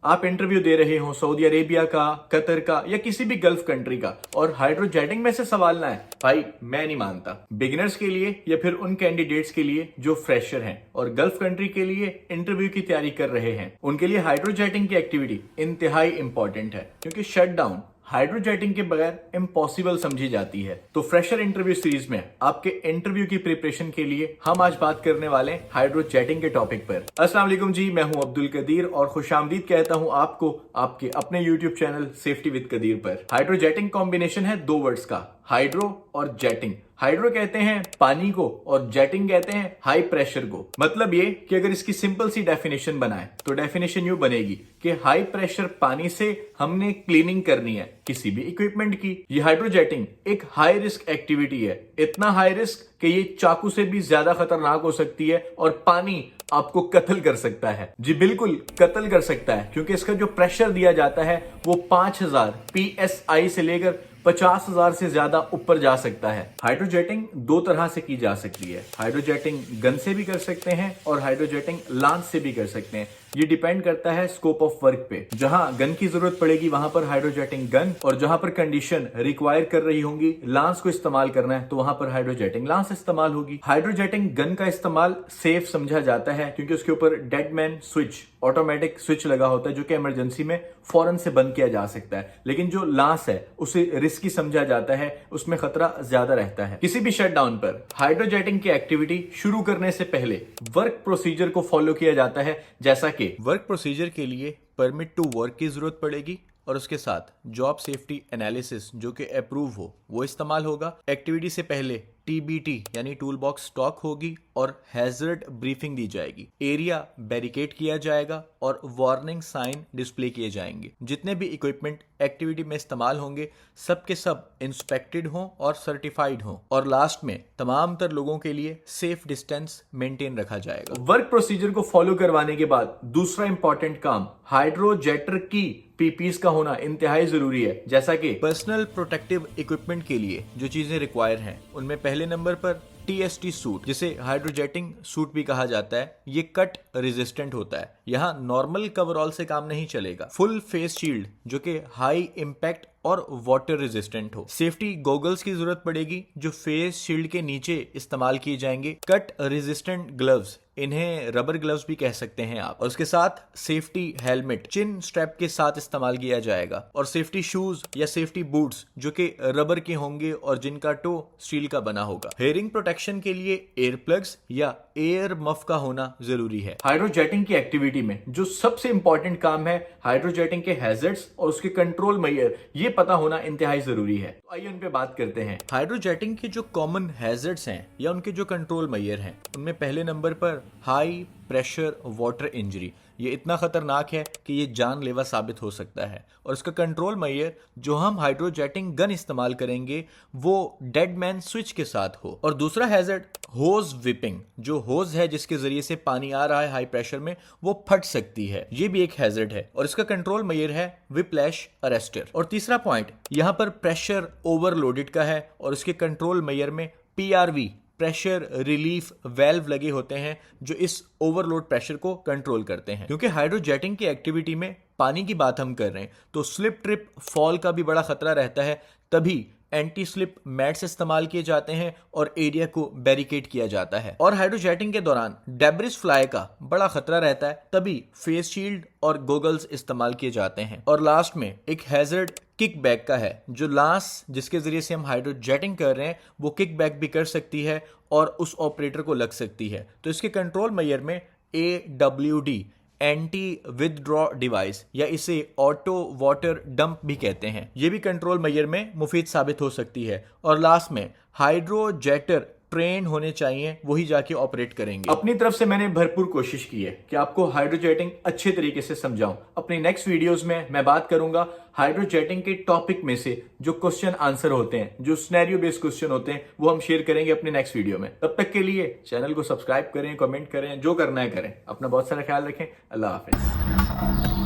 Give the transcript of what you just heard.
आप इंटरव्यू दे रहे हो सऊदी अरेबिया का, कतर का या किसी भी गल्फ कंट्री का, और हाइड्रोजेटिंग में से सवाल ना है, भाई मैं नहीं मानता। बिगिनर्स के लिए या फिर उन कैंडिडेट्स के लिए जो फ्रेशर हैं और गल्फ कंट्री के लिए इंटरव्यू की तैयारी कर रहे हैं, उनके लिए हाइड्रोजेटिंग की एक्टिविटी इंतहाई इंपॉर्टेंट है, क्योंकि शटडाउन हाइड्रोजेटिंग के बगैर इम्पॉसिबल समझी जाती है। तो फ्रेशर इंटरव्यू सीरीज में आपके इंटरव्यू की प्रिपरेशन के लिए हम आज बात करने वाले हैं हाइड्रोजेटिंग के टॉपिक पर। अस्सलाम वालेकुम जी, मैं हूं अब्दुल कदीर और खुशामदीद कहता हूं आपको आपके अपने YouTube channel safety with Qadir पर। हाइड्रोजेटिंग कॉम्बिनेशन है दो वर्ड्स का, हाइड्रो और जेटिंग। हाइड्रो कहते हैं पानी को और जेटिंग कहते हैं हाई प्रेशर को। मतलब ये कि अगर इसकी सिंपल सी डेफिनेशन बनाए तो डेफिनेशन यूं बनेगी कि हाई प्रेशर पानी से हमने क्लीनिंग करनी है किसी भी इक्विपमेंट की। ये हाइड्रोजेटिंग एक हाई रिस्क एक्टिविटी है, इतना हाई रिस्क कि ये चाकू से भी ज्यादा खतरनाक हो सकती है और पानी आपको कत्ल कर सकता है। जी बिल्कुल, कत्ल कर सकता है, क्योंकि इसका जो प्रेशर दिया जाता है वो 5000 PSI से लेकर 50,000 से ज्यादा ऊपर जा सकता है। हाइड्रोजेटिंग दो तरह से की जा सकती है, हाइड्रोजेटिंग गन से भी कर सकते हैं और हाइड्रोजेटिंग लांच से भी कर सकते हैं। ये डिपेंड करता है स्कोप ऑफ वर्क पे। जहां गन की जरूरत पड़ेगी वहां पर हाइड्रोजेटिंग गन, और जहां पर कंडीशन रिक्वायर कर रही होंगी लांस को इस्तेमाल करना है तो वहां पर हाइड्रोजेटिंग लांस इस्तेमाल होगी। हाइड्रोजेटिंग गन का इस्तेमाल सेफ समझा जाता है क्योंकि उसके ऊपर dead man switch, automatic switch लगा होता है जो कि इमरजेंसी में फौरन से बंद किया जा सकता है। लेकिन जो लांस है उसे रिस्की समझा जाता है, उसमें खतरा ज्यादा रहता है। किसी भी शटडाउन पर हाइड्रोजेटिंग की एक्टिविटी शुरू करने से पहले वर्क प्रोसीजर को फॉलो किया जाता है, जैसा कि वर्क प्रोसीजर के लिए परमिट टू वर्क की जरूरत पड़ेगी और उसके साथ जॉब सेफ्टी एनालिसिस जो कि अप्रूव हो वो इस्तेमाल होगा। एक्टिविटी से पहले TBT यानी टूल बॉक्स स्टॉक होगी और हैजर्ड ब्रीफिंग दी जाएगी। एरिया बैरिकेड किया जाएगा और वार्निंग साइन डिस्प्ले किए जाएंगे। जितने भी इक्विपमेंट एक्टिविटी में इस्तेमाल होंगे सब के सब इंस्पेक्टेड हों और सर्टिफाइड हों, और लास्ट में तमाम तर लोगों के लिए सेफ डिस्टेंस मेंटेन रखा जाएगा। वर्क प्रोसीजर को फॉलो करवाने के बाद दूसरा इंपॉर्टेंट काम हाइड्रोजेटर की PPs का होना इंतहाई जरूरी है, जैसा कि पर्सनल प्रोटेक्टिव इक्विपमेंट के लिए जो चीजें रिक्वायर हैं उनमें पहले नंबर पर TST सूट, जिसे हाइड्रोजेटिंग सूट भी कहा जाता है। ये कट रेजिस्टेंट होता है, यहाँ नॉर्मल कवरऑल से काम नहीं चलेगा। फुल फेस शील्ड जो कि हाई इंपैक्ट और वाटर रेजिस्टेंट हो। सेफ्टी गॉगल्स की जरूरत पड़ेगी जो फेस शील्ड के नीचे इस्तेमाल किए जाएंगे। कट रेजिस्टेंट ग्लव्स, इन्हें रबर ग्लव्स भी कह सकते हैं आप, और उसके साथ सेफ्टी हेलमेट चिन स्ट्रैप के साथ इस्तेमाल किया जाएगा, और सेफ्टी शूज या सेफ्टी बूट्स जो कि रबर के होंगे और जिनका टो स्टील का बना होगा। हेयरिंग प्रोटेक्शन के लिए एयर प्लग्स या एयर मफ का होना जरूरी है। हाइड्रोजेटिंग की एक्टिविटी में जो सबसे इंपॉर्टेंट काम है हाइड्रोजेटिंग के हैजर्ड्स और उसके कंट्रोल मेजर, ये पता होना इंतहाई जरूरी है। तो आइए उन पे बात करते हैं। हाइड्रोजेटिंग के जो कॉमन हैजर्ड्स हैं या उनके जो कंट्रोल मेजर हैं, उनमें पहले नंबर पर हाई प्रेशर वाटर इंजरी। ये इतना खतरनाक है कि ये जानलेवा साबित हो सकता है, और इसका कंट्रोल मेजर जो हम हाइड्रोजेटिंग गन इस्तेमाल करेंगे वो डेड मैन स्विच के साथ हो। और दूसरा हैजर्ड होज विपिंग, जो होज है जिसके जरिए से पानी आ रहा है हाई प्रेशर में वो फट सकती है, ये भी एक हैजर्ड है और इसका कंट्रोल मेजर है विप्लैश अरेस्टर। और तीसरा पॉइंट यहाँ पर प्रेशर ओवरलोडेड का है और उसके कंट्रोल मेजर में PRV प्रेशर रिलीफ वेल्व लगे होते हैं जो इस ओवरलोड प्रेशर को कंट्रोल करते हैं। क्योंकि हाइड्रोजेटिंग की एक्टिविटी में पानी की बात हम कर रहे हैं तो स्लिप ट्रिप फॉल का भी बड़ा खतरा रहता है, तभी एंटी स्लिप मैट्स इस्तेमाल किए जाते हैं और एरिया को बैरिकेड किया जाता है। और हाइड्रोजेटिंग के दौरान डेब्रिस फ्लाई का बड़ा खतरा रहता है, तभी फेस शील्ड और गोगल्स इस्तेमाल किए जाते हैं। और लास्ट में एक हैजर्ड किक बैक का है, जो लांस जिसके जरिए से हम हाइड्रोजेटिंग कर रहे हैं वो किक बैक भी कर सकती है और उस ऑपरेटर को लग सकती है। तो इसके कंट्रोल मेजर में AWD एंटी विदड्रॉ डिवाइस या इसे ऑटो वाटर डंप भी कहते हैं, ये भी कंट्रोल मेजर में मुफीद साबित हो सकती है। और लास्ट में हाइड्रोजेटर ट्रेन होने चाहिए, वही जाके ऑपरेट करेंगे। अपनी तरफ से मैंने भरपूर कोशिश की है कि आपको हाइड्रोजेटिंग अच्छे तरीके से समझाऊं। अपनी नेक्स्ट वीडियोस में मैं बात करूंगा हाइड्रोजेटिंग के टॉपिक में से जो क्वेश्चन आंसर होते हैं, जो सिनेरियो बेस्ड क्वेश्चन होते हैं, वो हम शेयर करेंगे अपने नेक्स्ट वीडियो में। तब तक के लिए चैनल को सब्सक्राइब करें, कमेंट करें, जो करना है करें। अपना बहुत सारा ख्याल रखें। अल्लाह हाफिज।